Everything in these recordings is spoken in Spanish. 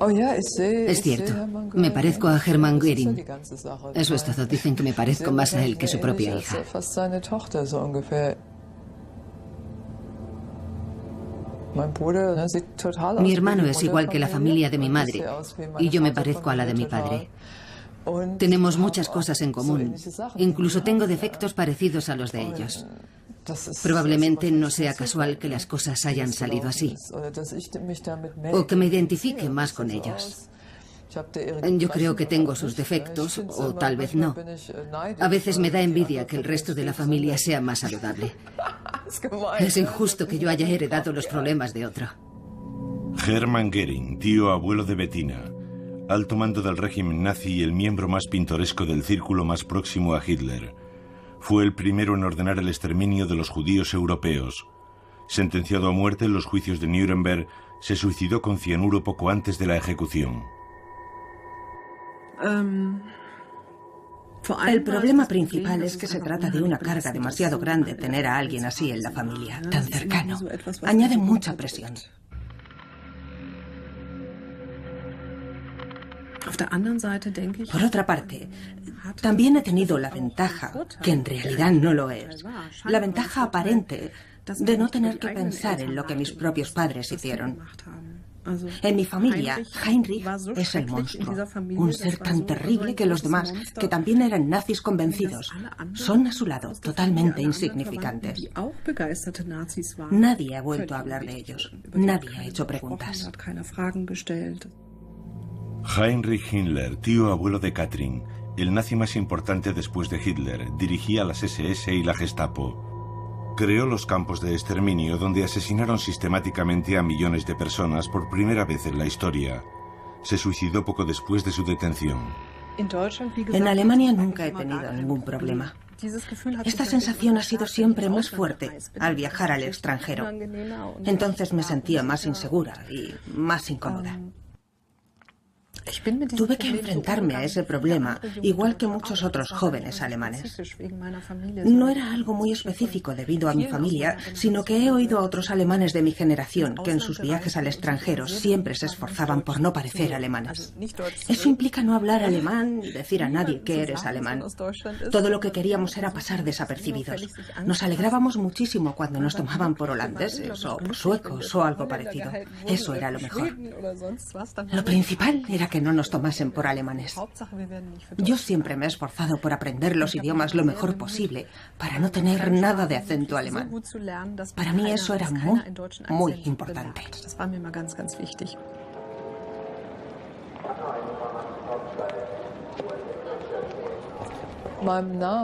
Es cierto, me parezco a Hermann Göring. Eso es todo, dicen que me parezco más a él que su propia hija. Mi hermano es igual que la familia de mi madre, y yo me parezco a la de mi padre. Tenemos muchas cosas en común, incluso tengo defectos parecidos a los de ellos. Probablemente no sea casual que las cosas hayan salido así, o que me identifique más con ellos. Yo creo que tengo sus defectos, o tal vez no. A veces me da envidia que el resto de la familia sea más saludable. Es injusto que yo haya heredado los problemas de otro. Hermann Göring, tío abuelo de Bettina, alto mando del régimen nazi y el miembro más pintoresco del círculo más próximo a Hitler. Fue el primero en ordenar el exterminio de los judíos europeos. Sentenciado a muerte en los juicios de Nuremberg, se suicidó con cianuro poco antes de la ejecución. El problema principal es que se trata de una carga demasiado grande tener a alguien así en la familia, tan cercano. Añade mucha presión. Por otra parte, también he tenido la ventaja, que en realidad no lo es, la ventaja aparente de no tener que pensar en lo que mis propios padres hicieron. En mi familia, Heinrich es el monstruo, un ser tan terrible que los demás, que también eran nazis convencidos, son a su lado totalmente insignificantes. Nadie ha vuelto a hablar de ellos, nadie ha hecho preguntas. Heinrich Himmler, tío abuelo de Katrin, el nazi más importante después de Hitler, dirigía las SS y la Gestapo. Creó los campos de exterminio donde asesinaron sistemáticamente a millones de personas por primera vez en la historia. Se suicidó poco después de su detención. En Alemania nunca he tenido ningún problema. Esta sensación ha sido siempre más fuerte al viajar al extranjero. Entonces me sentía más insegura y más incómoda. Tuve que enfrentarme a ese problema, igual que muchos otros jóvenes alemanes. No era algo muy específico debido a mi familia, sino que he oído a otros alemanes de mi generación que en sus viajes al extranjero siempre se esforzaban por no parecer alemanes. Eso implica no hablar alemán ni decir a nadie que eres alemán. Todo lo que queríamos era pasar desapercibidos. Nos alegrábamos muchísimo cuando nos tomaban por holandeses o por suecos o algo parecido. Eso era lo mejor. Lo principal era que no nos tomasen por alemanes. Yo siempre me he esforzado por aprender los idiomas lo mejor posible, para no tener nada de acento alemán. Para mí eso era muy, muy importante.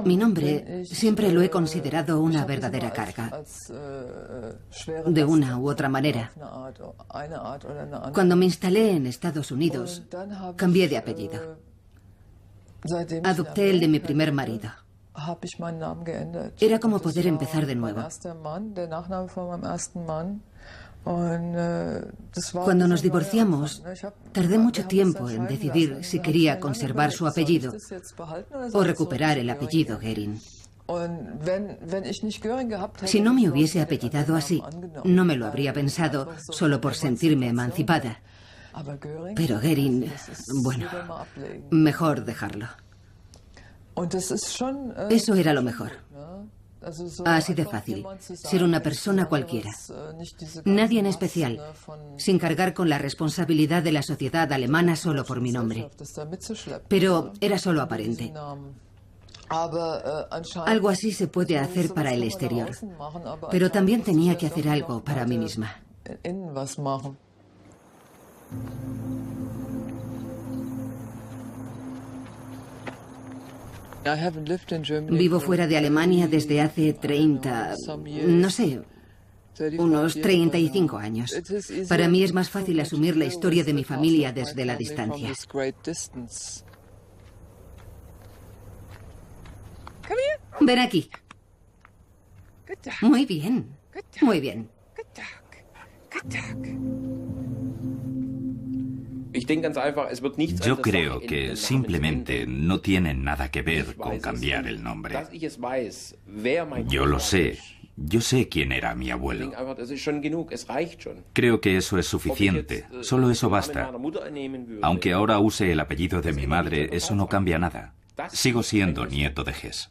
Mi nombre siempre lo he considerado una verdadera carga, de una u otra manera. Cuando me instalé en Estados Unidos, cambié de apellido. Adopté el de mi primer marido. Era como poder empezar de nuevo. Cuando nos divorciamos, tardé mucho tiempo en decidir si quería conservar su apellido o recuperar el apellido Göring. Si no me hubiese apellidado así, no me lo habría pensado solo por sentirme emancipada. Pero Göring, bueno, mejor dejarlo. Eso era lo mejor. Así de fácil, ser una persona cualquiera. Nadie en especial, sin cargar con la responsabilidad de la sociedad alemana solo por mi nombre. Pero era solo aparente. Algo así se puede hacer para el exterior, pero también tenía que hacer algo para mí misma. Vivo fuera de Alemania desde hace 30, no sé, unos 35 años. Para mí es más fácil asumir la historia de mi familia desde la distancia. Ven aquí. Muy bien, muy bien. Yo creo que simplemente no tiene nada que ver con cambiar el nombre. Yo lo sé, Yo sé quién era mi abuelo. Creo que eso es suficiente. Solo eso basta. Aunque ahora use el apellido de mi madre, eso no cambia nada. Sigo siendo nieto de Hess.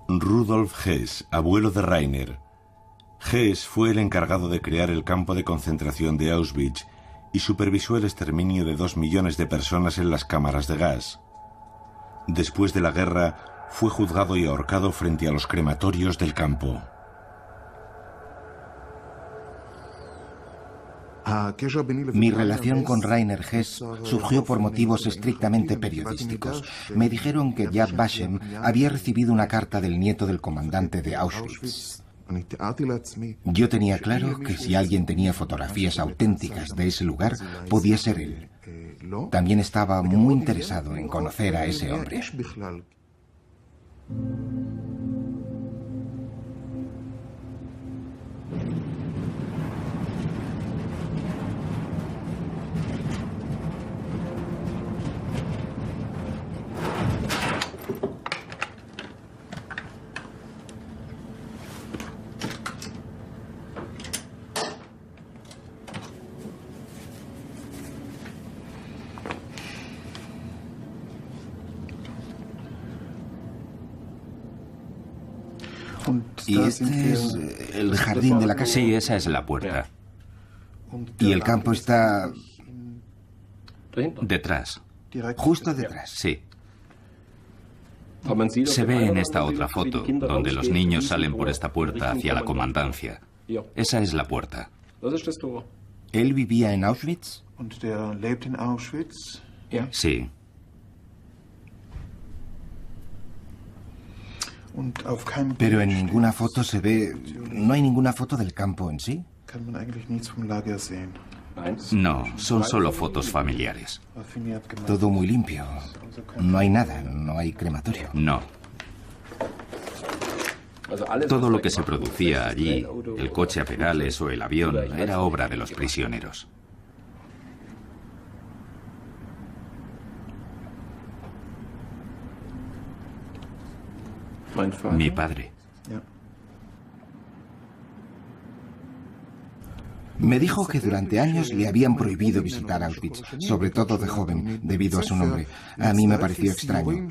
Rudolf Hess, abuelo de Rainer. Hess fue el encargado de crear el campo de concentración de Auschwitz y supervisó el exterminio de 2 millones de personas en las cámaras de gas. Después de la guerra, fue juzgado y ahorcado frente a los crematorios del campo. Mi relación con Rainer Hess surgió por motivos estrictamente periodísticos. Me dijeron que Yad Vashem había recibido una carta del nieto del comandante de Auschwitz. Yo tenía claro que si alguien tenía fotografías auténticas de ese lugar, podía ser él. También estaba muy interesado en conocer a ese hombre. Y este es el jardín de la casa. Sí, esa es la puerta. Y el campo está detrás. justo detrás. Sí. Se ve en esta otra foto, donde los niños salen por esta puerta hacia la comandancia. Esa es la puerta. ¿Él vivía en Auschwitz? Sí. Pero en ninguna foto se ve... ¿No hay ninguna foto del campo en sí? No, son solo fotos familiares. Todo muy limpio. No hay nada, no hay crematorio. No. Todo lo que se producía allí, el coche a pedales o el avión, era obra de los prisioneros. Mi padre. Me dijo que durante años le habían prohibido visitar Auschwitz, sobre todo de joven, debido a su nombre. A mí me pareció extraño.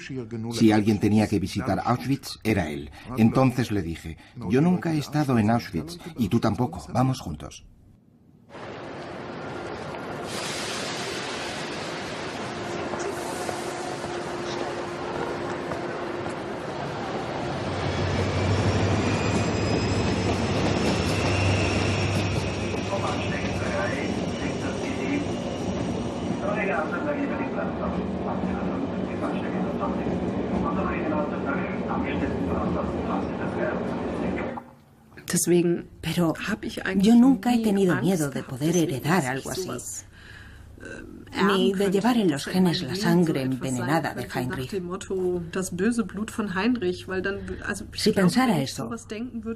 Si alguien tenía que visitar Auschwitz, era él. Entonces le dije, yo nunca he estado en Auschwitz, y tú tampoco, vamos juntos. Pero yo nunca he tenido miedo de poder heredar algo así, ni de llevar en los genes la sangre envenenada de Heinrich. Si pensara eso,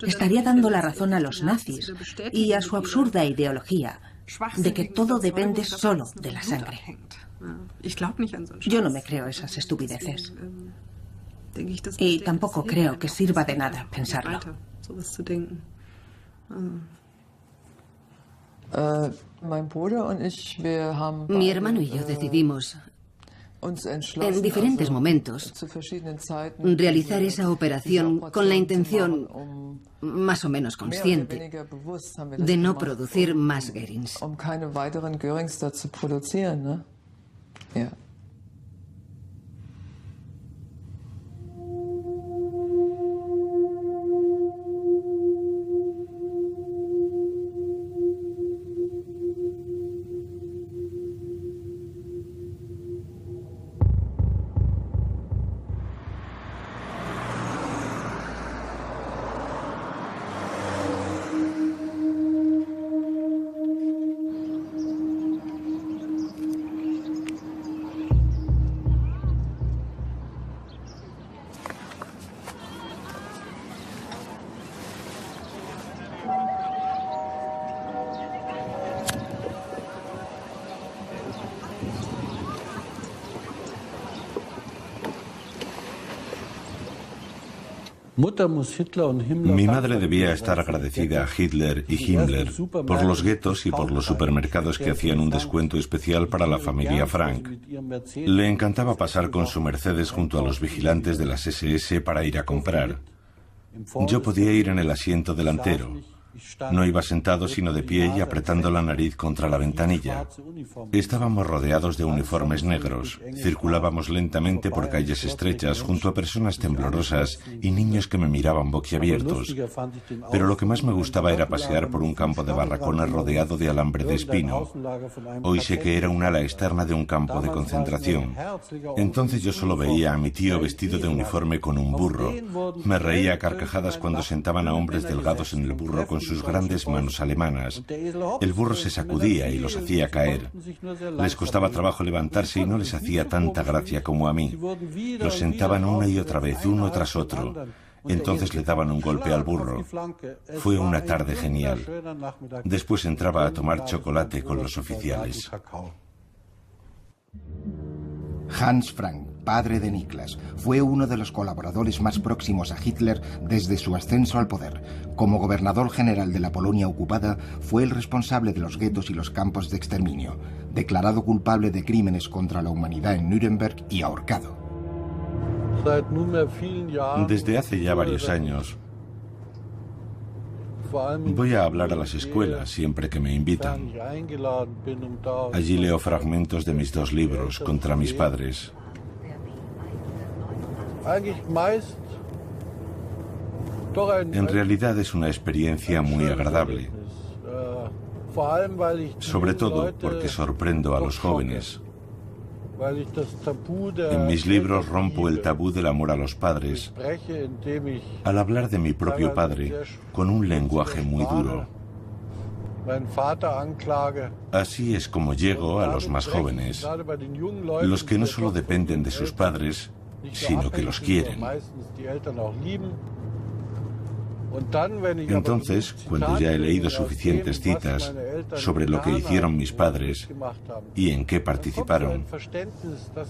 estaría dando la razón a los nazis y a su absurda ideología de que todo depende solo de la sangre. Yo no me creo esas estupideces. Y tampoco creo que sirva de nada pensarlo. Mi hermano y yo decidimos, en diferentes momentos, realizar esa operación con la intención, más o menos consciente, de no producir más Goerings. Mi madre debía estar agradecida a Hitler y Himmler por los guetos y por los supermercados que hacían un descuento especial para la familia Frank. Le encantaba pasar con su Mercedes junto a los vigilantes de las SS para ir a comprar. Yo podía ir en el asiento delantero. No iba sentado sino de pie y apretando la nariz contra la ventanilla. Estábamos rodeados de uniformes negros. Circulábamos lentamente por calles estrechas junto a personas temblorosas y niños que me miraban boquiabiertos. Pero lo que más me gustaba era pasear por un campo de barracones rodeado de alambre de espino. Hoy sé que era un ala externa de un campo de concentración. Entonces yo solo veía a mi tío vestido de uniforme con un burro. Me reía a carcajadas cuando sentaban a hombres delgados en el burro con sus grandes manos alemanas. El burro se sacudía y los hacía caer. Les costaba trabajo levantarse y no les hacía tanta gracia como a mí. Los sentaban una y otra vez, uno tras otro. Entonces le daban un golpe al burro. Fue una tarde genial. Después entraba a tomar chocolate con los oficiales. Hans Frank, padre de Niklas, fue uno de los colaboradores más próximos a Hitler desde su ascenso al poder. Como gobernador general de la Polonia ocupada, fue el responsable de los guetos y los campos de exterminio, declarado culpable de crímenes contra la humanidad en Nuremberg y ahorcado. Desde hace ya varios años, voy a hablar a las escuelas siempre que me invitan. Allí leo fragmentos de mis 2 libros contra mis padres. En realidad es una experiencia muy agradable, sobre todo porque sorprendo a los jóvenes. En mis libros rompo el tabú del amor a los padres al hablar de mi propio padre con un lenguaje muy duro. Así es como llego a los más jóvenes, los que no solo dependen de sus padres, sino que los quieren. Entonces, cuando ya he leído suficientes citas sobre lo que hicieron mis padres y en qué participaron,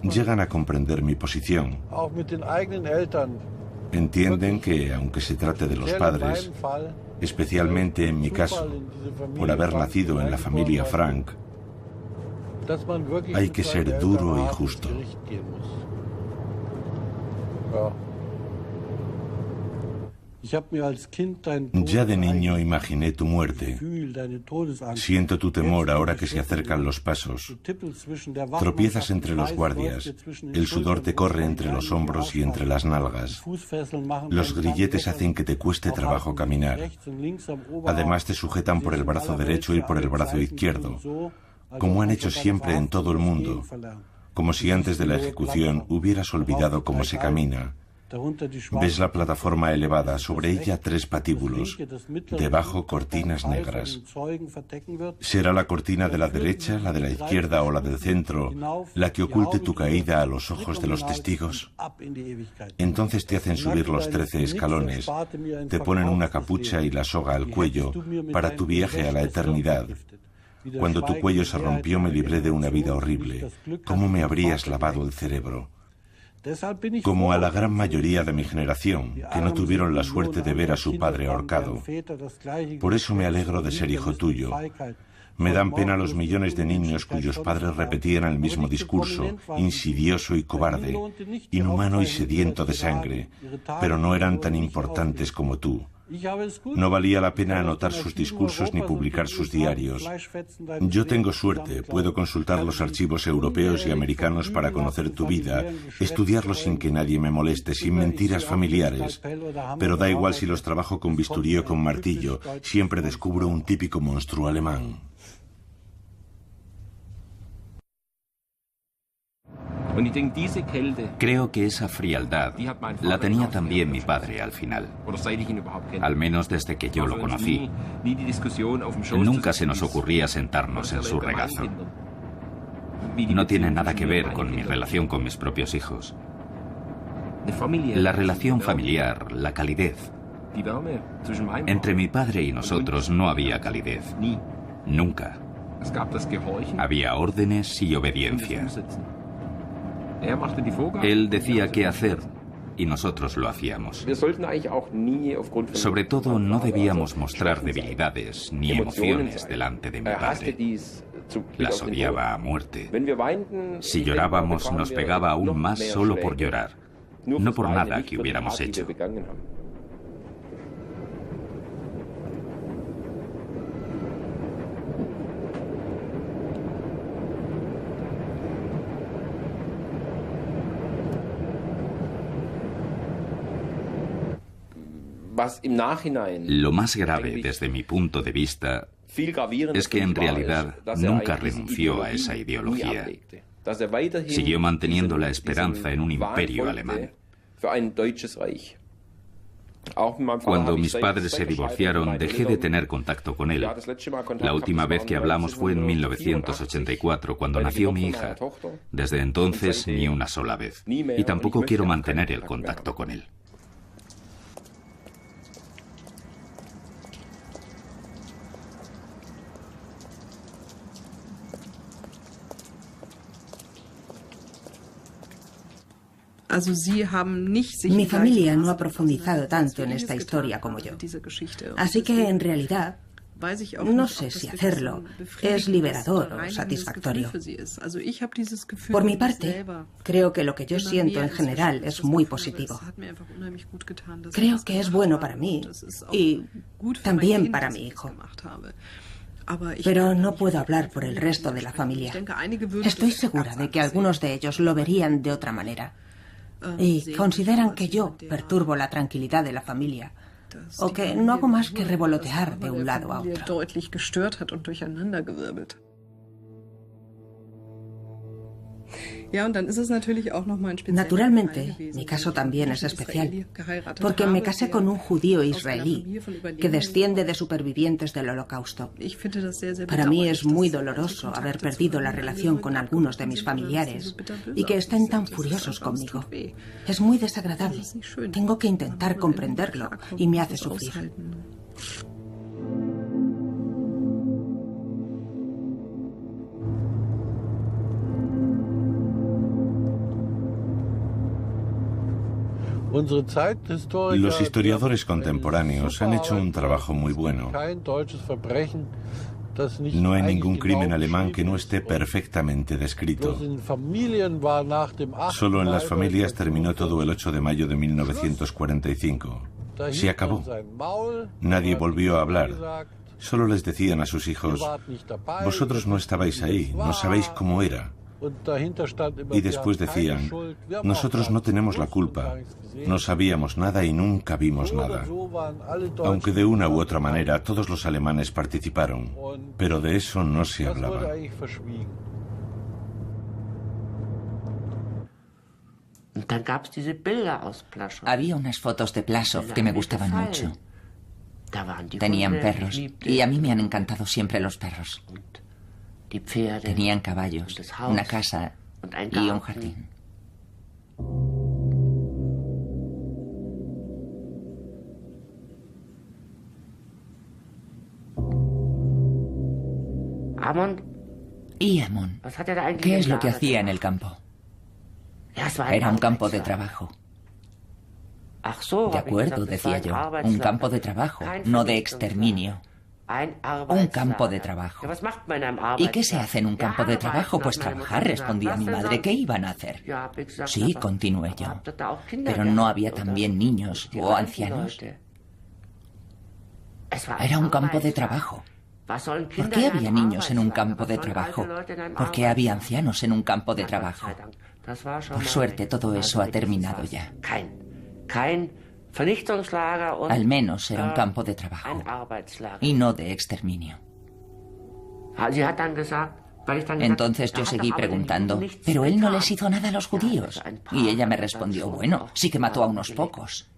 llegan a comprender mi posición. Entienden que, aunque se trate de los padres, especialmente en mi caso, por haber nacido en la familia Frank, hay que ser duro y justo. Ya de niño imaginé tu muerte. Siento tu temor ahora que se acercan los pasos. Tropiezas entre los guardias. El sudor te corre entre los hombros y entre las nalgas. Los grilletes hacen que te cueste trabajo caminar. Además te sujetan por el brazo derecho y por el brazo izquierdo, como han hecho siempre en todo el mundo, como si antes de la ejecución hubieras olvidado cómo se camina. Ves la plataforma elevada, sobre ella 3 patíbulos, debajo cortinas negras. ¿Será la cortina de la derecha, la de la izquierda o la del centro la que oculte tu caída a los ojos de los testigos? Entonces te hacen subir los 13 escalones, te ponen una capucha y la soga al cuello para tu viaje a la eternidad. Cuando tu cuello se rompió me libré de una vida horrible. ¿Cómo me habrías lavado el cerebro? Como a la gran mayoría de mi generación, que no tuvieron la suerte de ver a su padre ahorcado. Por eso me alegro de ser hijo tuyo. Me dan pena los millones de niños cuyos padres repetían el mismo discurso, insidioso y cobarde, inhumano y sediento de sangre, pero no eran tan importantes como tú. No valía la pena anotar sus discursos ni publicar sus diarios. Yo tengo suerte, puedo consultar los archivos europeos y americanos para conocer tu vida, estudiarlos sin que nadie me moleste, sin mentiras familiares. Pero da igual si los trabajo con bisturí o con martillo, siempre descubro un típico monstruo alemán. Creo que esa frialdad la tenía también mi padre al final. Al menos desde que yo lo conocí. Nunca se nos ocurría sentarnos en su regazo. No tiene nada que ver con mi relación con mis propios hijos. La relación familiar, la calidez. Entre mi padre y nosotros no había calidez. Nunca. Había órdenes y obediencia. Él decía qué hacer y nosotros lo hacíamos. Sobre todo, no debíamos mostrar debilidades ni emociones delante de mi padre. Las odiaba a muerte. Si llorábamos, nos pegaba aún más solo por llorar, no por nada que hubiéramos hecho. Lo más grave desde mi punto de vista es que en realidad nunca renunció a esa ideología. Siguió manteniendo la esperanza en un imperio alemán. Cuando mis padres se divorciaron, dejé de tener contacto con él. La última vez que hablamos fue en 1984, cuando nació mi hija. Desde entonces, ni una sola vez. Y tampoco quiero mantener el contacto con él. Mi familia no ha profundizado tanto en esta historia como yo. Así que, en realidad, no sé si hacerlo es liberador o satisfactorio. Por mi parte, creo que lo que yo siento en general es muy positivo. Creo que es bueno para mí y también para mi hijo. Pero no puedo hablar por el resto de la familia. Estoy segura de que algunos de ellos lo verían de otra manera. Y consideran que yo perturbo la tranquilidad de la familia o que no hago más que revolotear de un lado a otro. Naturalmente, mi caso también es especial, porque me casé con un judío israelí que desciende de supervivientes del Holocausto. Para mí es muy doloroso haber perdido la relación con algunos de mis familiares y que estén tan furiosos conmigo. Es muy desagradable. Tengo que intentar comprenderlo y me hace sufrir. Los historiadores contemporáneos han hecho un trabajo muy bueno. No hay ningún crimen alemán que no esté perfectamente descrito. Solo en las familias terminó todo el 8 de mayo de 1945. Se acabó. Nadie volvió a hablar. Solo les decían a sus hijos: vosotros no estabais ahí, no sabéis cómo era. Y después decían: nosotros no tenemos la culpa, no sabíamos nada y nunca vimos nada. Aunque de una u otra manera todos los alemanes participaron, pero de eso no se hablaba. Había unas fotos de Plaszow que me gustaban mucho. Tenían perros y a mí me han encantado siempre los perros. Tenían caballos, una casa y un jardín. ¿Y Amon? ¿Qué es lo que hacía en el campo? Era un campo de trabajo. De acuerdo, decía yo, un campo de trabajo, no de exterminio. Un campo de trabajo. ¿Y qué se hace en un campo de trabajo? Pues trabajar, respondía mi madre. ¿Qué iban a hacer? Sí, continué yo. Pero no había también niños o ancianos. Era un campo de trabajo. ¿Por qué había niños en un campo de trabajo? ¿Por qué había ancianos en un campo de trabajo? Por suerte, todo eso ha terminado ya. Al menos era un campo de trabajo y no de exterminio. Entonces yo seguí preguntando: ¿pero él no les hizo nada a los judíos? Y ella me respondió: bueno, sí que mató a unos pocos.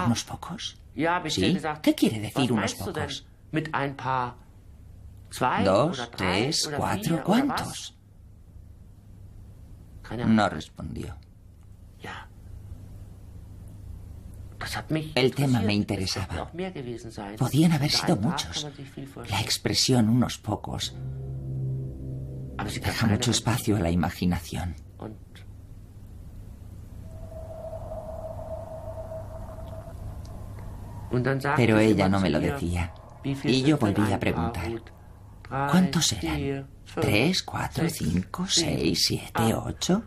¿Unos pocos? ¿Sí? ¿Qué quiere decir unos pocos? 2, 3, 4, ¿cuántos? No respondió. El tema me interesaba. Podían haber sido muchos. La expresión "unos pocos" deja mucho espacio a la imaginación. Pero ella no me lo decía. Y yo volví a preguntar. ¿Cuántos eran? ¿3, 4, 5, 6, 7, 8?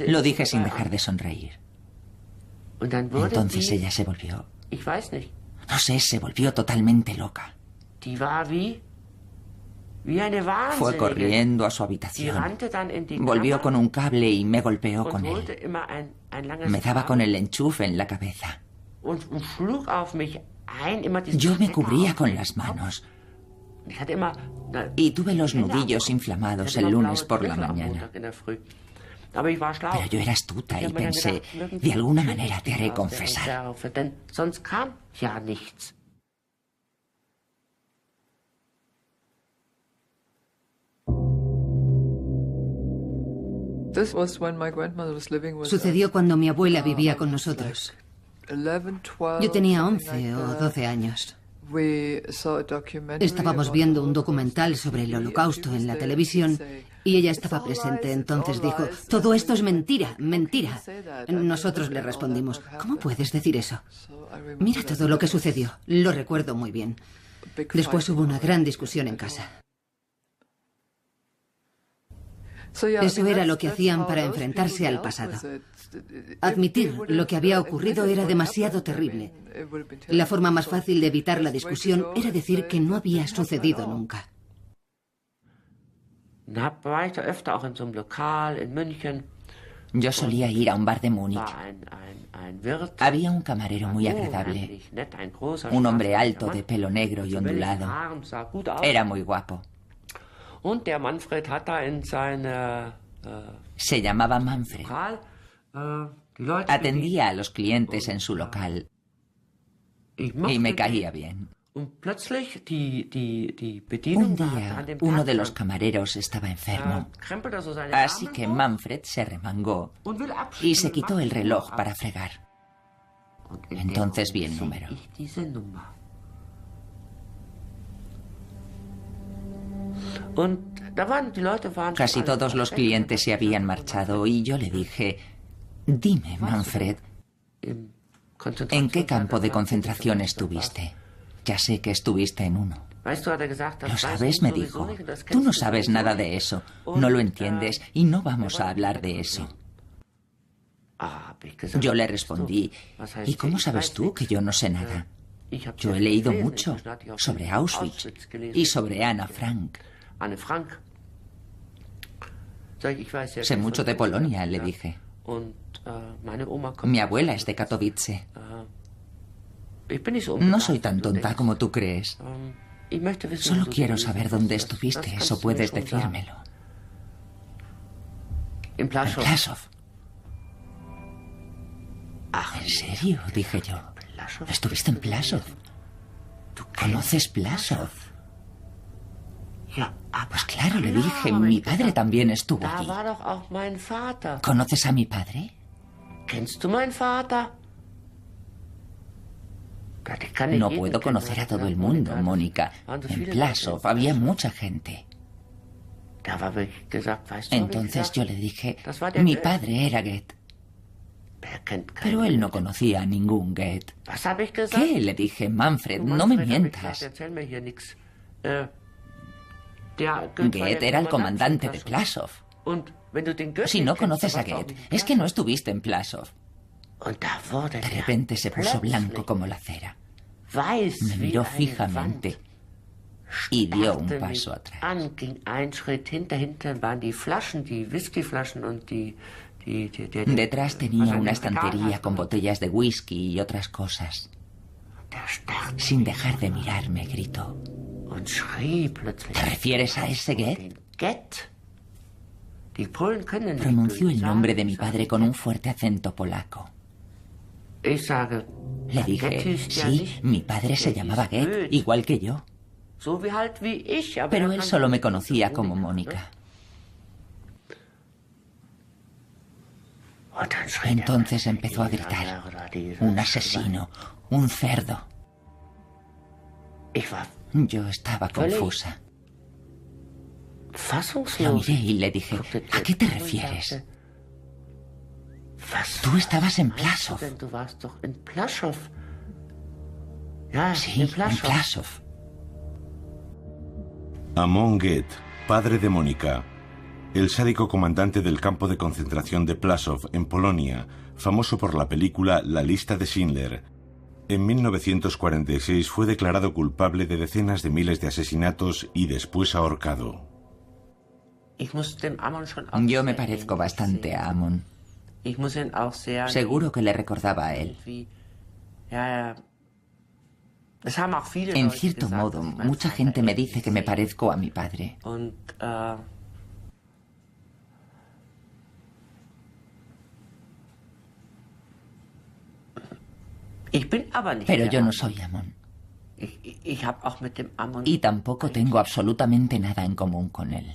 Lo dije sin dejar de sonreír. Entonces ella se volvió... No sé, se volvió totalmente loca. Fue corriendo a su habitación. Volvió con un cable y me golpeó con él. Me daba con el enchufe en la cabeza. Yo me cubría con las manos. Y tuve los nudillos inflamados el lunes por la mañana. Pero yo era astuta y pensé, de alguna manera te haré confesar. Sucedió cuando mi abuela vivía con nosotros. Yo tenía 11 o 12 años. Estábamos viendo un documental sobre el Holocausto en la televisión y ella estaba presente. Entonces dijo, todo esto es mentira, mentira. Nosotros le respondimos, ¿cómo puedes decir eso? Mira todo lo que sucedió. Lo recuerdo muy bien. Después hubo una gran discusión en casa. Eso era lo que hacían para enfrentarse al pasado. Admitir lo que había ocurrido era demasiado terrible. La forma más fácil de evitar la discusión era decir que no había sucedido nunca. Yo solía ir a un bar de Múnich. Había un camarero muy agradable, un hombre alto de pelo negro y ondulado. Era muy guapo. Se llamaba Manfred. Atendía a los clientes en su local y me caía bien. Un día, uno de los camareros estaba enfermo, así que Manfred se remangó y se quitó el reloj para fregar. Entonces vi el número. Casi todos los clientes se habían marchado y yo le dije, dime, Manfred, ¿en qué campo de concentración estuviste? Ya sé que estuviste en uno. ¿Lo sabes?, me dijo. Tú no sabes nada de eso, no lo entiendes y no vamos a hablar de eso. Yo le respondí, ¿y cómo sabes tú que yo no sé nada? Yo he leído mucho sobre Auschwitz y sobre Anna Frank. Sé mucho de Polonia, le dije. Mi abuela es de Katowice. No soy tan tonta como tú crees. Solo quiero saber dónde estuviste, eso puedes decírmelo. En Plaszow. ¿En serio?, dije yo. ¿Estuviste en Plaszow? ¿Conoces Plaszow? Pues claro, le dije, mi padre también estuvo allí. ¿Conoces a mi padre? No puedo conocer a todo el mundo, Mónica. En Plaszow había mucha gente. Entonces yo le dije, mi padre era Goethe. Pero él no conocía a ningún Goethe. ¿Qué? Le dije, Manfred, no me mientas. Goethe era el comandante de Plaszow. Si no conoces a Goethe, es que no estuviste en Plaszow. De repente se puso blanco como la cera. Me miró fijamente y dio un paso atrás. Detrás tenía una estantería con botellas de whisky y otras cosas. Sin dejar de mirarme, gritó. ¿Te refieres a ese Goethe? Pronunció el nombre de mi padre con un fuerte acento polaco. Le dije, sí, mi padre se llamaba Goethe, igual que yo. Pero él solo me conocía como Mónica. Entonces empezó a gritar, un asesino, un cerdo. Yo estaba confusa. Lo miré y le dije, ¿a qué te refieres? Tú estabas en Plaszow. Sí, en Plaszow. Amon Get, padre de Mónica, el sádico comandante del campo de concentración de Plaszow, en Polonia, famoso por la película La lista de Schindler. En 1946 fue declarado culpable de decenas de miles de asesinatos y después ahorcado. Yo me parezco bastante a Amon. Seguro que le recordaba a él. En cierto modo, mucha gente me dice que me parezco a mi padre. Pero yo no soy Amon. Y tampoco tengo absolutamente nada en común con él.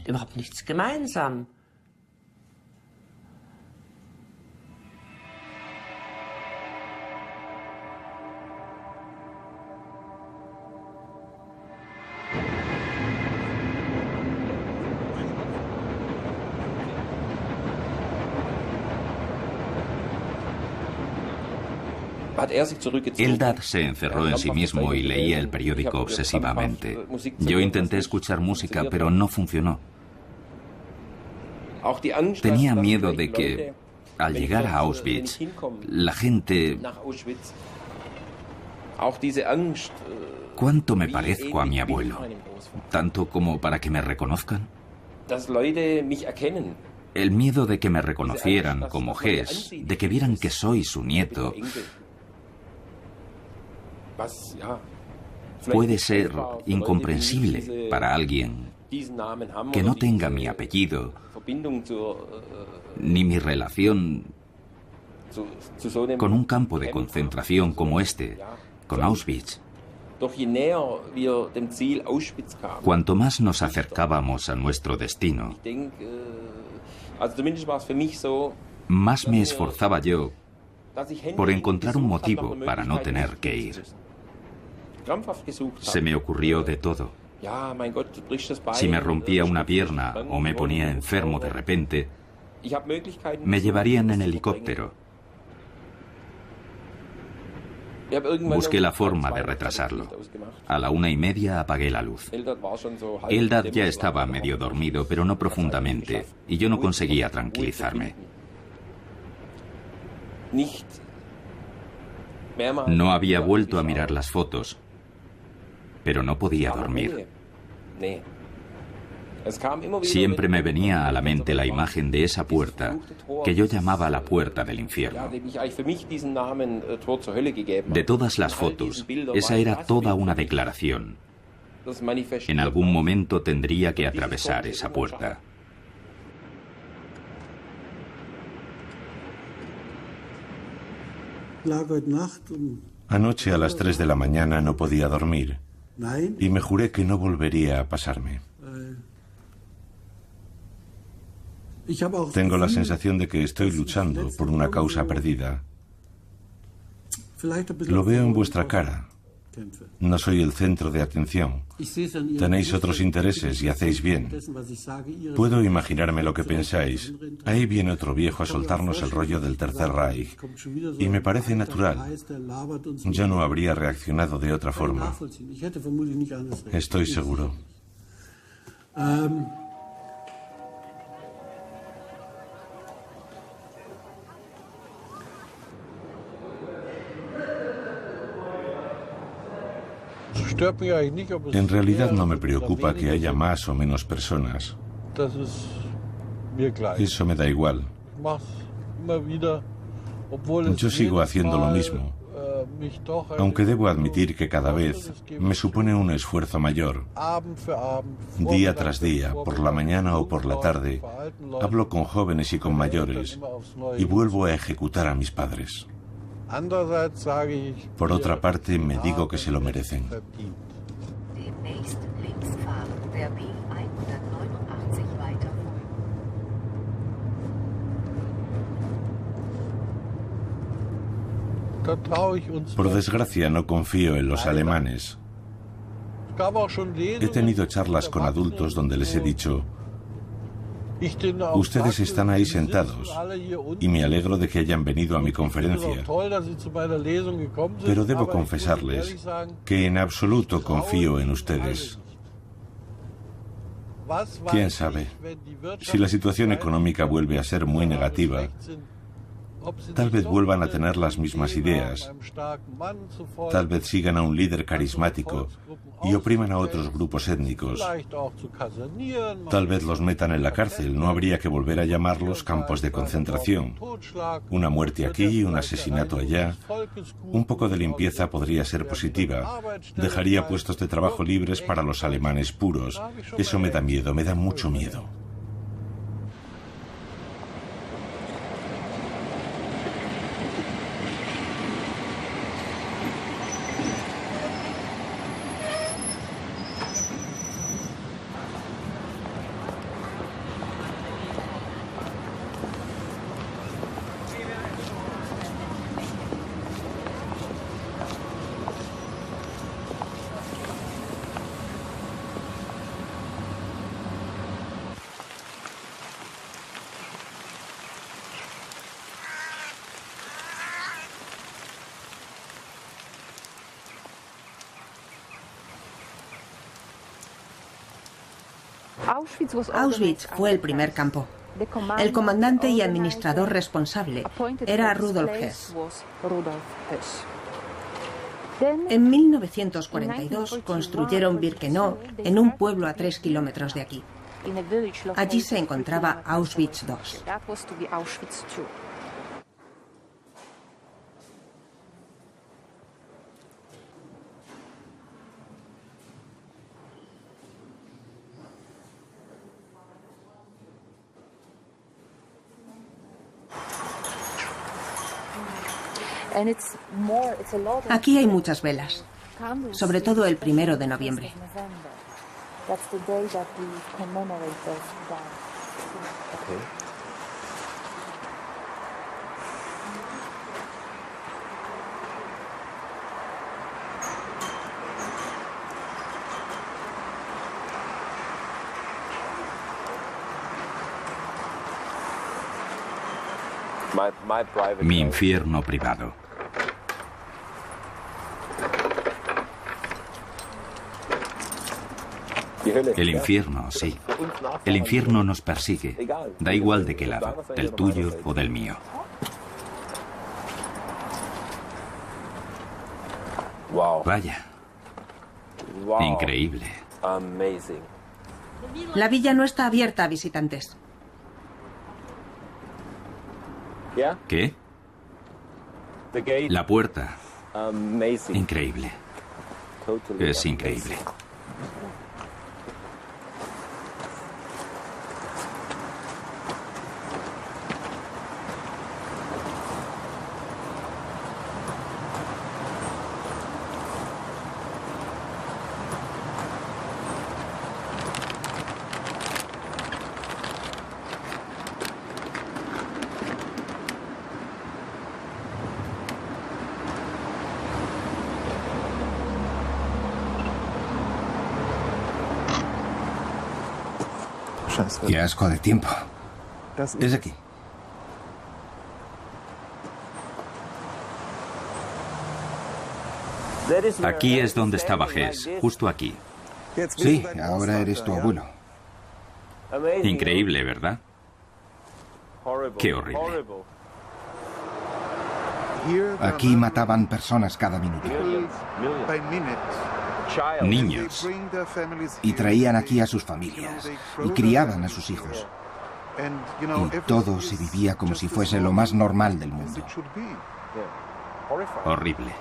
Eldad se encerró en sí mismo y leía el periódico obsesivamente. Yo intenté escuchar música, pero no funcionó. Tenía miedo de que, al llegar a Auschwitz, la gente... ¿Cuánto me parezco a mi abuelo? ¿Tanto como para que me reconozcan? El miedo de que me reconocieran como Hess, de que vieran que soy su nieto... Puede ser incomprensible para alguien que no tenga mi apellido ni mi relación con un campo de concentración como este, con Auschwitz. Cuanto más nos acercábamos a nuestro destino, más me esforzaba yo por encontrar un motivo para no tener que ir. Se me ocurrió de todo. Si me rompía una pierna o me ponía enfermo de repente, me llevarían en helicóptero. Busqué la forma de retrasarlo. A la 1:30 apagué la luz. Eldad ya estaba medio dormido, pero no profundamente, y yo no conseguía tranquilizarme. No había vuelto a mirar las fotos, pero no podía dormir. Siempre me venía a la mente la imagen de esa puerta que yo llamaba la puerta del infierno. De todas las fotos, esa era toda una declaración. En algún momento tendría que atravesar esa puerta. Anoche a las 3 de la mañana no podía dormir y me juré que no volvería a pasarme. Tengo la sensación de que estoy luchando por una causa perdida. Lo veo en vuestra cara. No soy el centro de atención. Tenéis otros intereses y hacéis bien. Puedo imaginarme lo que pensáis. Ahí viene otro viejo a soltarnos el rollo del Tercer Reich. Y me parece natural. Yo no habría reaccionado de otra forma. Estoy seguro. En realidad no me preocupa que haya más o menos personas. Eso me da igual. Yo sigo haciendo lo mismo, aunque debo admitir que cada vez me supone un esfuerzo mayor. Día tras día, por la mañana o por la tarde, hablo con jóvenes y con mayores y vuelvo a ejecutar a mis padres. Por otra parte, me digo que se lo merecen. Por desgracia, no confío en los alemanes. He tenido charlas con adultos donde les he dicho: Ustedes están ahí sentados y me alegro de que hayan venido a mi conferencia, pero debo confesarles que en absoluto confío en ustedes. ¿Quién sabe? Si la situación económica vuelve a ser muy negativa, tal vez vuelvan a tener las mismas ideas, tal vez sigan a un líder carismático y opriman a otros grupos étnicos. Tal vez los metan en la cárcel, no habría que volver a llamarlos campos de concentración. Una muerte aquí y un asesinato allá. Un poco de limpieza podría ser positiva. Dejaría puestos de trabajo libres para los alemanes puros. Eso me da miedo, me da mucho miedo. Auschwitz fue el primer campo. El comandante y administrador responsable era Rudolf Hess. En 1942 construyeron Birkenau en un pueblo a 3 kilómetros de aquí. Allí se encontraba Auschwitz II. Aquí hay muchas velas, sobre todo el 1 de noviembre. Mi infierno privado. El infierno, sí. El infierno nos persigue. Da igual de qué lado, del tuyo o del mío. Vaya. Increíble. La villa no está abierta a visitantes. ¿Qué? La puerta. Increíble. Es increíble. Qué asco de tiempo. Es aquí. Aquí es donde estaba Hess, justo aquí. Sí, ahora eres tu abuelo. Increíble, ¿verdad? Qué horrible. Aquí mataban personas cada minuto. Niños. Y traían aquí a sus familias. Y criaban a sus hijos. Y todo se vivía como si fuese lo más normal del mundo. Horrible.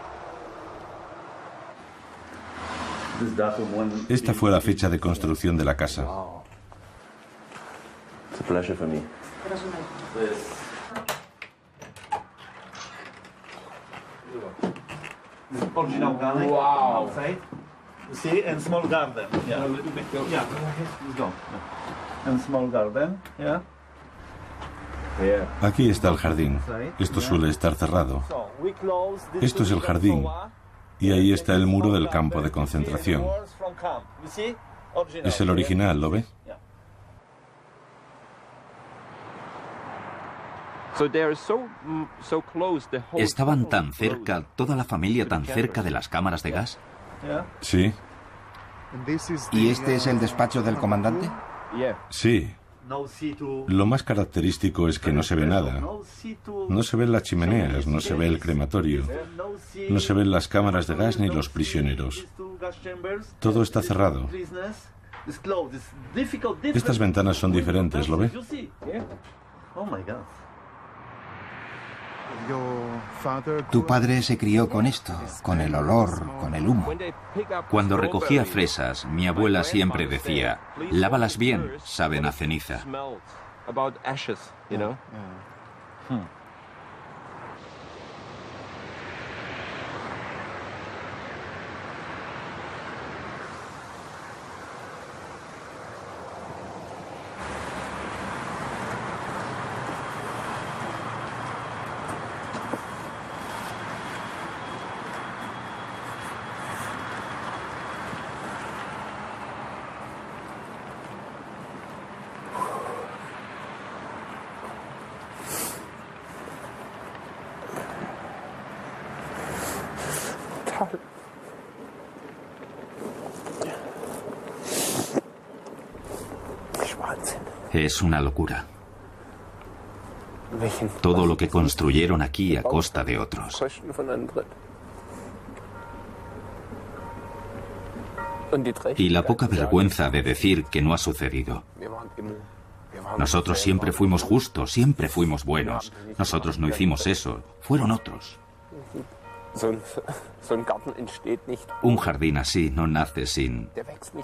Esta fue la fecha de construcción de la casa. Wow. See, and small garden. Yeah. A little bit. Yeah. Let's go. And small garden. Yeah. Aquí está el jardín. Esto suele estar cerrado. Esto es el jardín. Y ahí está el muro del campo de concentración. Es el original, ¿lo ve? ¿Estaban tan cerca, toda la familia tan cerca de las cámaras de gas? Sí. ¿Y este es el despacho del comandante? Sí. Lo más característico es que no se ve nada. No se ven las chimeneas, no se ve el crematorio, no se ven las cámaras de gas ni los prisioneros. Todo está cerrado. Estas ventanas son diferentes, ¿lo ve? Tu padre se crió con esto, con el olor, con el humo. Cuando recogía fresas, mi abuela siempre decía, lávalas bien, saben a ceniza. Es una locura. Todo lo que construyeron aquí a costa de otros. Y la poca vergüenza de decir que no ha sucedido. Nosotros siempre fuimos justos, siempre fuimos buenos. Nosotros no hicimos eso, fueron otros. Un jardín así no nace sin...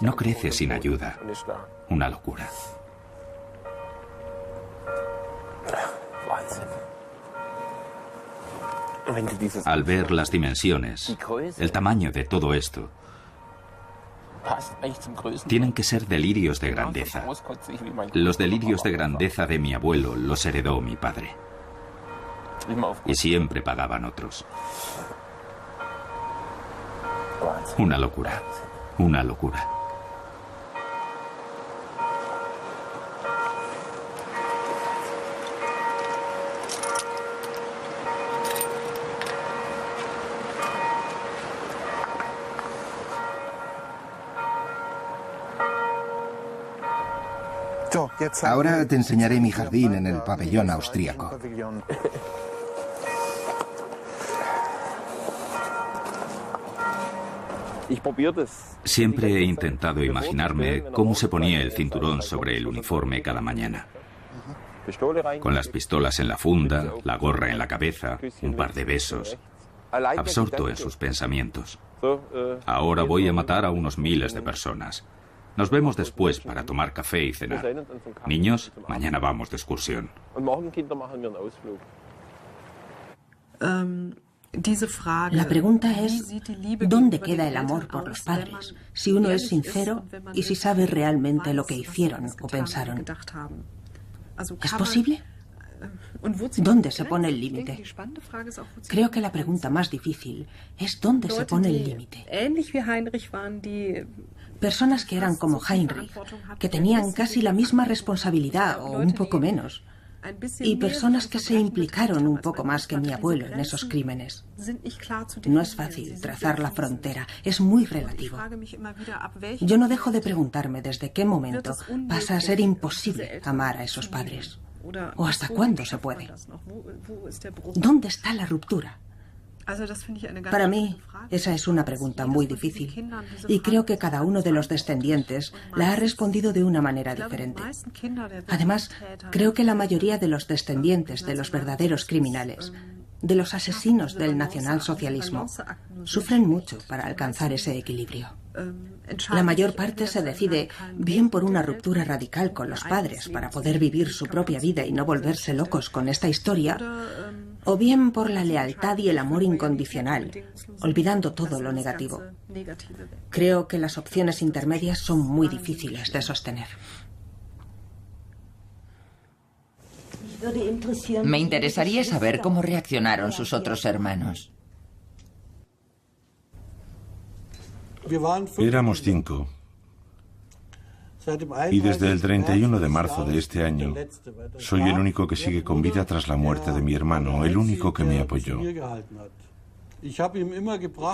no crece sin ayuda. Una locura. Al ver las dimensiones, el tamaño de todo esto, tienen que ser delirios de grandeza. Los delirios de grandeza de mi abuelo los heredó mi padre. Y siempre pagaban otros. Una locura. Una locura. Ahora te enseñaré mi jardín en el pabellón austríaco. Siempre he intentado imaginarme cómo se ponía el cinturón sobre el uniforme cada mañana. Con las pistolas en la funda, la gorra en la cabeza, un par de besos. Absorto en sus pensamientos. Ahora voy a matar a unos miles de personas. Nos vemos después para tomar café y cenar. Niños, mañana vamos de excursión. La pregunta es, ¿dónde queda el amor por los padres? Si uno es sincero y si sabe realmente lo que hicieron o pensaron. ¿Es posible? ¿Dónde se pone el límite? Creo que la pregunta más difícil es ¿dónde se pone el límite? Personas que eran como Heinrich, que tenían casi la misma responsabilidad o un poco menos. Y personas que se implicaron un poco más que mi abuelo en esos crímenes. No es fácil trazar la frontera, es muy relativo. Yo no dejo de preguntarme desde qué momento pasa a ser imposible amar a esos padres. ¿O hasta cuándo se puede? ¿Dónde está la ruptura? Para mí, esa es una pregunta muy difícil y creo que cada uno de los descendientes la ha respondido de una manera diferente. Además, creo que la mayoría de los descendientes de los verdaderos criminales, de los asesinos del nacionalsocialismo, sufren mucho para alcanzar ese equilibrio. La mayor parte se decide bien por una ruptura radical con los padres para poder vivir su propia vida y no volverse locos con esta historia, o bien por la lealtad y el amor incondicional, olvidando todo lo negativo. Creo que las opciones intermedias son muy difíciles de sostener. Me interesaría saber cómo reaccionaron sus otros hermanos. Éramos 5. Y desde el 31 de marzo de este año, soy el único que sigue con vida tras la muerte de mi hermano, el único que me apoyó.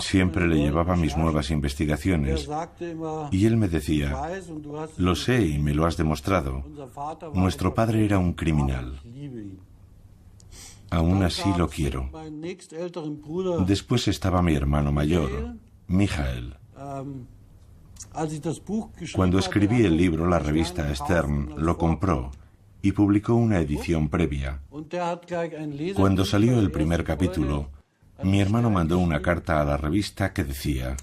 Siempre le llevaba mis nuevas investigaciones y él me decía, lo sé y me lo has demostrado, nuestro padre era un criminal. Aún así lo quiero. Después estaba mi hermano mayor, Michael. Cuando escribí el libro, la revista Stern lo compró y publicó una edición previa. Cuando salió el primer capítulo, mi hermano mandó una carta a la revista que decía: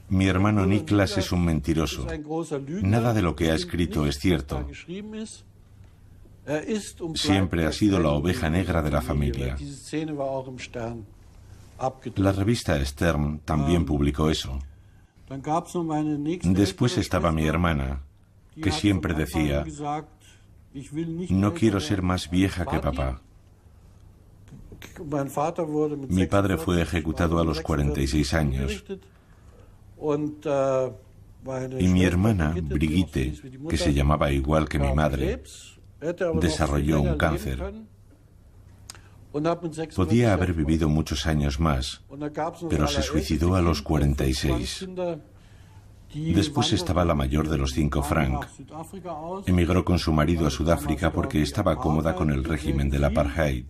mi hermano Niklas es un mentiroso. Nada de lo que ha escrito es cierto. Siempre ha sido la oveja negra de la familia. La revista Stern también publicó eso. Después estaba mi hermana, que siempre decía, no quiero ser más vieja que papá. Mi padre fue ejecutado a los 46 años. Y mi hermana, Brigitte, que se llamaba igual que mi madre, desarrolló un cáncer. Podía haber vivido muchos años más, pero se suicidó a los 46. Después estaba la mayor de los 5, Frank. Emigró con su marido a Sudáfrica porque estaba cómoda con el régimen del apartheid.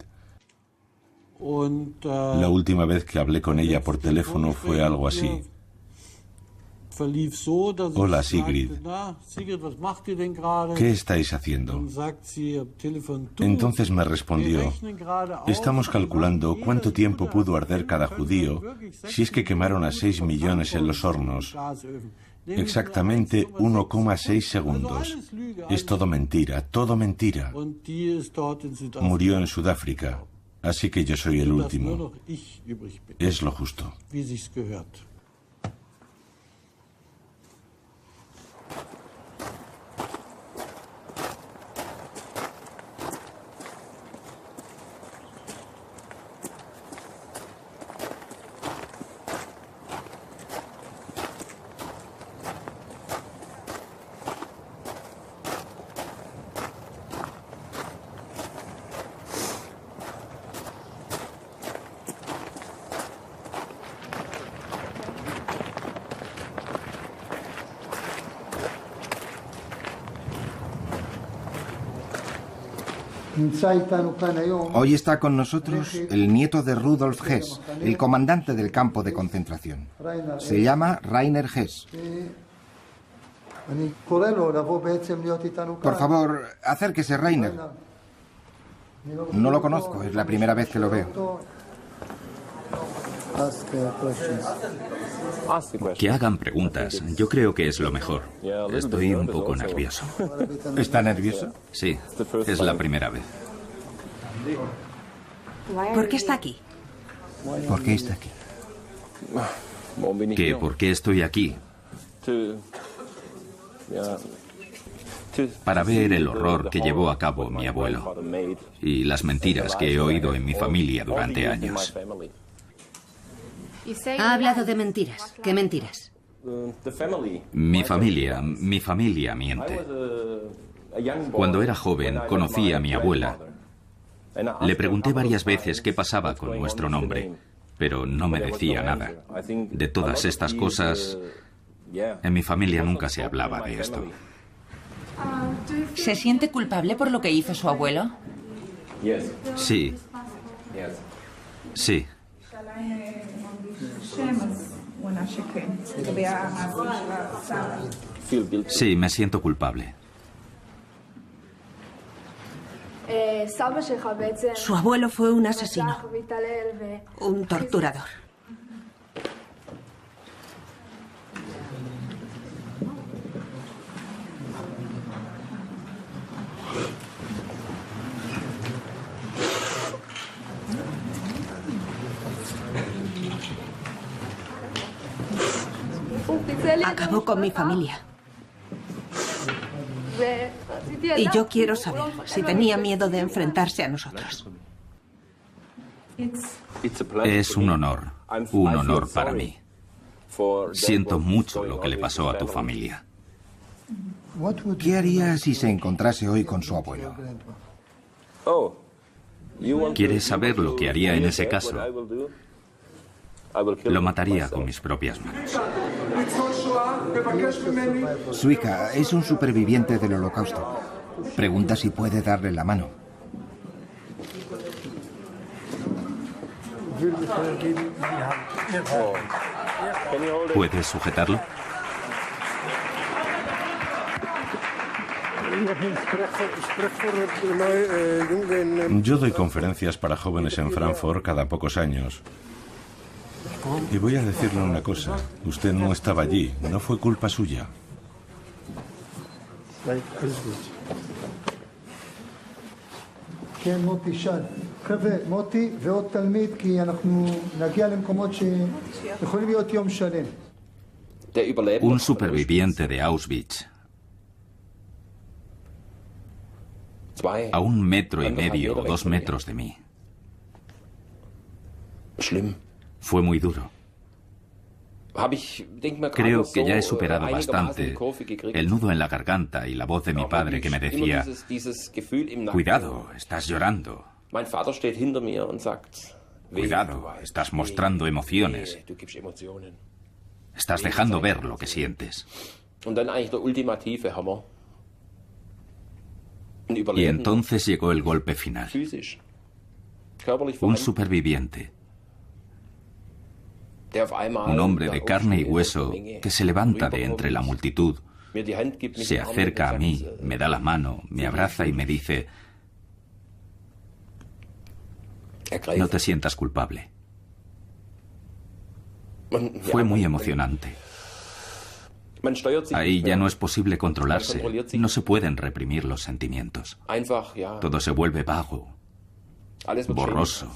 La última vez que hablé con ella por teléfono fue algo así. Hola, Sigrid. ¿Qué estáis haciendo? Entonces me respondió, estamos calculando cuánto tiempo pudo arder cada judío si es que quemaron a 6 millones en los hornos. Exactamente 1,6 segundos. Es todo mentira, todo mentira. Murió en Sudáfrica, así que yo soy el último. Es lo justo. Hoy está con nosotros el nieto de Rudolf Hess, el comandante del campo de concentración. Se llama Rainer Hess. Por favor, acérquese, Rainer. No lo conozco, es la primera vez que lo veo. Que hagan preguntas. Yo creo que es lo mejor. Estoy un poco nervioso. ¿Está nervioso? Sí, es la primera vez. ¿Por qué está aquí? ¿Por qué está aquí? ¿Que por qué estoy aquí? Para ver el horror que llevó a cabo mi abuelo y las mentiras que he oído en mi familia durante años. Ha hablado de mentiras. ¿Qué mentiras? Mi familia miente. Cuando era joven, conocí a mi abuela. Le pregunté varias veces qué pasaba con nuestro nombre, pero no me decía nada. De todas estas cosas, en mi familia nunca se hablaba de esto. ¿Se siente culpable por lo que hizo su abuelo? Sí. Sí. Sí, me siento culpable. Su abuelo fue un asesino, un torturador. Acabó con mi familia. Y yo quiero saber si tenía miedo de enfrentarse a nosotros. Es un honor para mí. Siento mucho lo que le pasó a tu familia. ¿Qué haría si se encontrase hoy con su abuelo? ¿Quieres saber lo que haría en ese caso? Lo mataría con mis propias manos. Suika es un superviviente del Holocausto. Pregunta si puede darle la mano. ¿Puedes sujetarlo? Yo doy conferencias para jóvenes en Frankfurt cada pocos años. Y voy a decirle una cosa. Usted no estaba allí. No fue culpa suya. Un superviviente de Auschwitz, a 1,5 metros o 2 metros de mí. Fue muy duro. Creo que ya he superado bastante el nudo en la garganta y la voz de mi padre que me decía: cuidado, estás llorando. Cuidado, estás mostrando emociones. Estás dejando ver lo que sientes. Y entonces llegó el golpe final. Un superviviente. Un hombre de carne y hueso que se levanta de entre la multitud, se acerca a mí, me da la mano, me abraza y me dice: no te sientas culpable. Fue muy emocionante. Ahí ya no es posible controlarse, no se pueden reprimir los sentimientos. Todo se vuelve vago, borroso.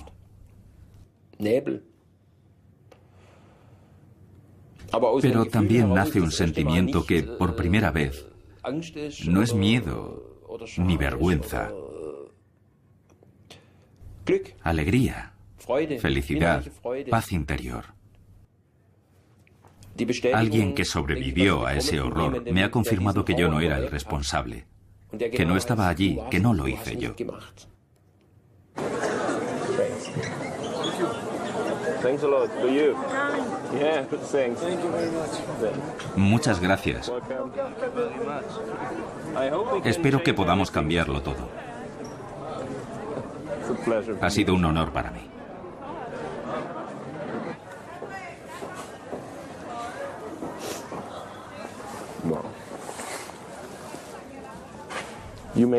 Pero también nace un sentimiento que, por primera vez, no es miedo ni vergüenza. Alegría, felicidad, paz interior. Alguien que sobrevivió a ese horror me ha confirmado que yo no era el responsable, que no estaba allí, que no lo hice yo. Muchas gracias. Espero que podamos cambiarlo todo. Ha sido un honor para mí.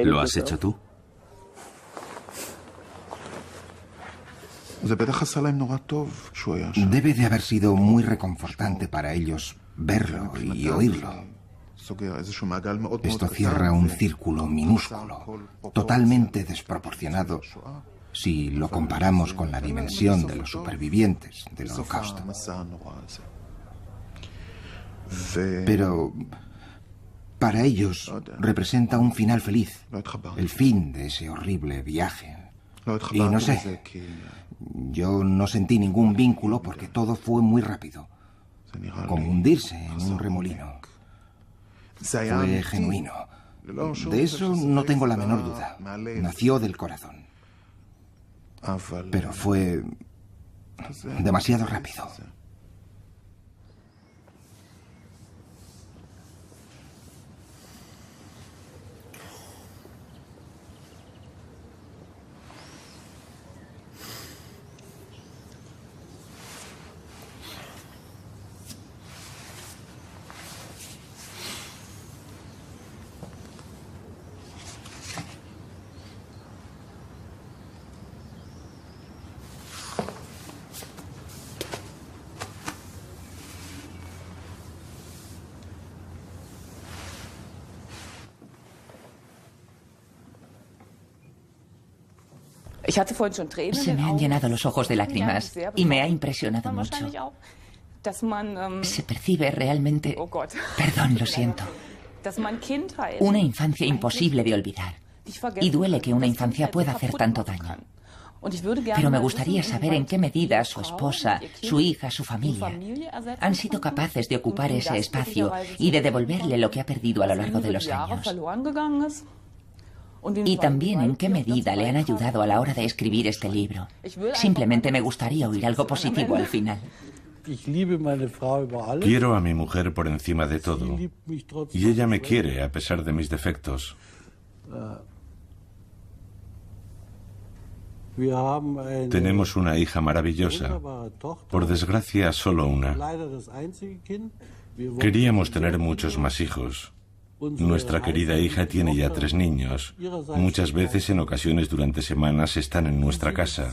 ¿Lo has hecho tú? Debe de haber sido muy reconfortante para ellos verlo y oírlo. Esto cierra un círculo minúsculo, totalmente desproporcionado, si lo comparamos con la dimensión de los supervivientes del Holocausto. Pero para ellos representa un final feliz, el fin de ese horrible viaje. Y no sé, yo no sentí ningún vínculo porque todo fue muy rápido, como hundirse en un remolino. Fue genuino. De eso no tengo la menor duda. Nació del corazón. Pero fue demasiado rápido. Se me han llenado los ojos de lágrimas y me ha impresionado mucho. Se percibe realmente... Perdón, lo siento. Una infancia imposible de olvidar. Y duele que una infancia pueda hacer tanto daño. Pero me gustaría saber en qué medida su esposa, su hija, su familia han sido capaces de ocupar ese espacio y de devolverle lo que ha perdido a lo largo de los años. Y también en qué medida le han ayudado a la hora de escribir este libro. Simplemente me gustaría oír algo positivo al final. Quiero a mi mujer por encima de todo, y ella me quiere a pesar de mis defectos. Tenemos una hija maravillosa, por desgracia solo una. Queríamos tener muchos más hijos. Nuestra querida hija tiene ya 3 niños. Muchas veces, en ocasiones durante semanas, están en nuestra casa.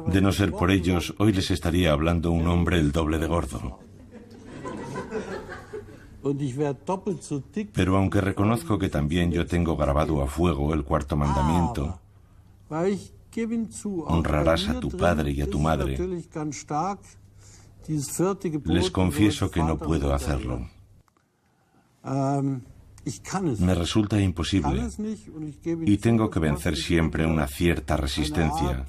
De no ser por ellos, hoy les estaría hablando un hombre el doble de gordo. Pero aunque reconozco que también yo tengo grabado a fuego el 4º mandamiento, honrarás a tu padre y a tu madre, les confieso que no puedo hacerlo. Me resulta imposible y tengo que vencer siempre una cierta resistencia.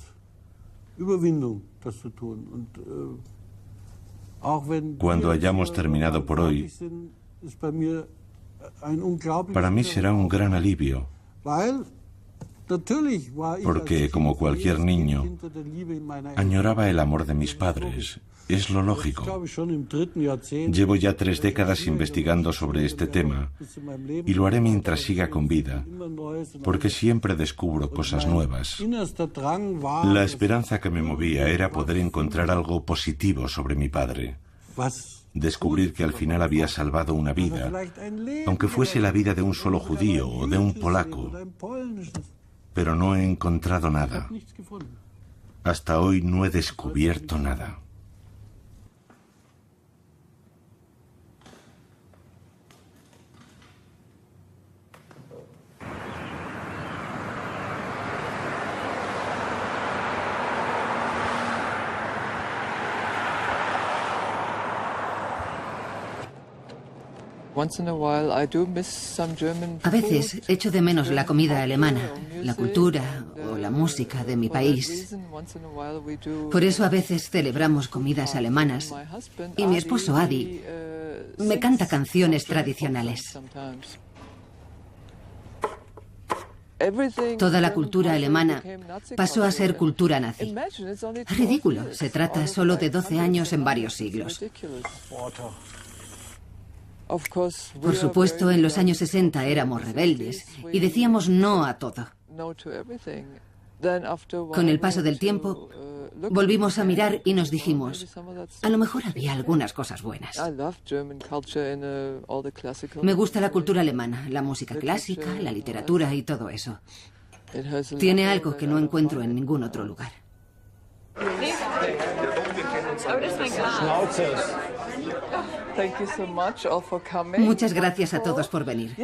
Cuando hayamos terminado por hoy, para mí será un gran alivio, porque, como cualquier niño, añoraba el amor de mis padres. Es lo lógico. Llevo ya 3 décadas investigando sobre este tema y lo haré mientras siga con vida, porque siempre descubro cosas nuevas. La esperanza que me movía era poder encontrar algo positivo sobre mi padre. Descubrir que al final había salvado una vida, aunque fuese la vida de un solo judío o de un polaco. Pero no he encontrado nada. Hasta hoy no he descubierto nada. A veces echo de menos la comida alemana, la cultura o la música de mi país. Por eso a veces celebramos comidas alemanas y mi esposo Adi me canta canciones tradicionales. Toda la cultura alemana pasó a ser cultura nazi. Es ridículo, se trata solo de 12 años en varios siglos. Por supuesto, en los años 60 éramos rebeldes y decíamos no a todo. Con el paso del tiempo, volvimos a mirar y nos dijimos, a lo mejor había algunas cosas buenas. Me gusta la cultura alemana, la música clásica, la literatura y todo eso. Tiene algo que no encuentro en ningún otro lugar. Muchas gracias a todos por venir.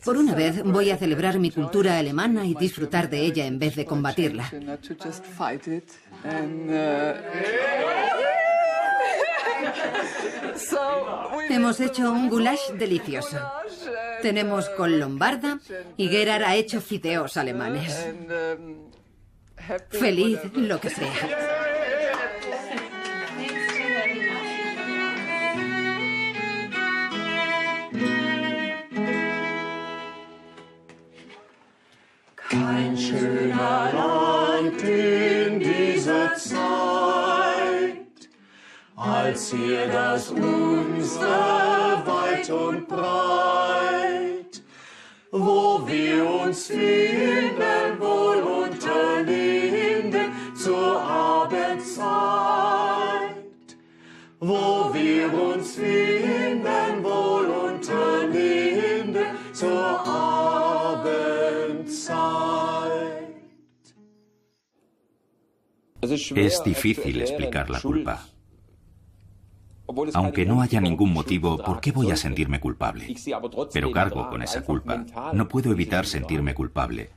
Por una vez voy a celebrar mi cultura alemana y disfrutar de ella en vez de combatirla. Hemos hecho un goulash delicioso. Tenemos col lombarda y Gerard ha hecho fideos alemanes. Feliz lo que sea. Kein schöner Land in dieser Zeit, als hier das unsere weit und breit, wo wir uns finden, wohl unter Linden zur Abendzeit, wo wir uns finden, wohl unter Linden zur Abendzeit. Es difícil explicar la culpa. Aunque no haya ningún motivo, ¿por qué voy a sentirme culpable? Pero cargo con esa culpa. No puedo evitar sentirme culpable.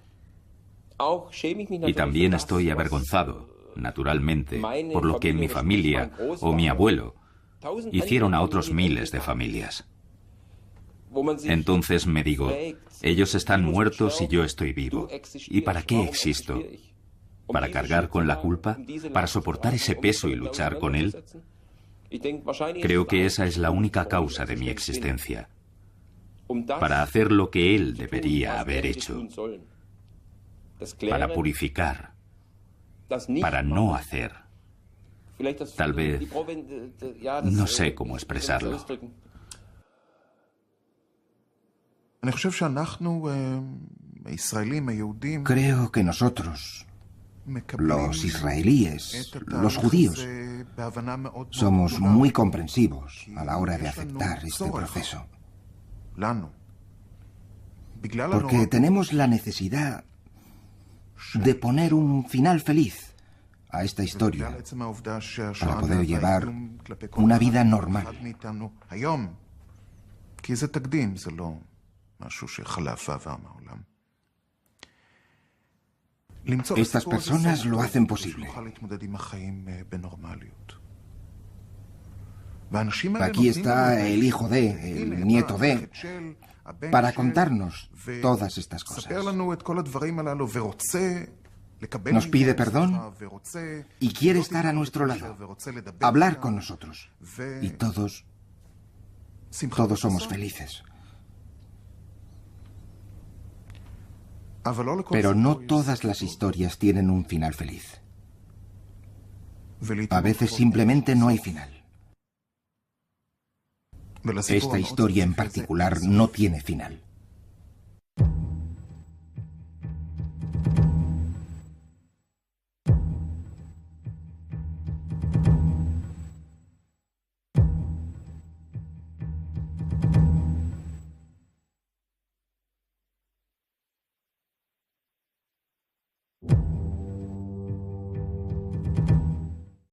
Y también estoy avergonzado, naturalmente, por lo que mi familia o mi abuelo hicieron a otros miles de familias. Entonces me digo, ellos están muertos y yo estoy vivo. ¿Y para qué existo? ¿Para cargar con la culpa? ¿Para soportar ese peso y luchar con él? Creo que esa es la única causa de mi existencia. Para hacer lo que él debería haber hecho. Para purificar. Para no hacer. Tal vez... no sé cómo expresarlo. Creo que nosotros, los israelíes, los judíos, somos muy comprensivos a la hora de aceptar este proceso. Porque tenemos la necesidad de poner un final feliz a esta historia para poder llevar una vida normal. Estas personas lo hacen posible. Aquí está el hijo de, el nieto de, para contarnos todas estas cosas. Nos pide perdón y quiere estar a nuestro lado, hablar con nosotros. Y todos somos felices. Pero no todas las historias tienen un final feliz. A veces simplemente no hay final. Esta historia en particular no tiene final.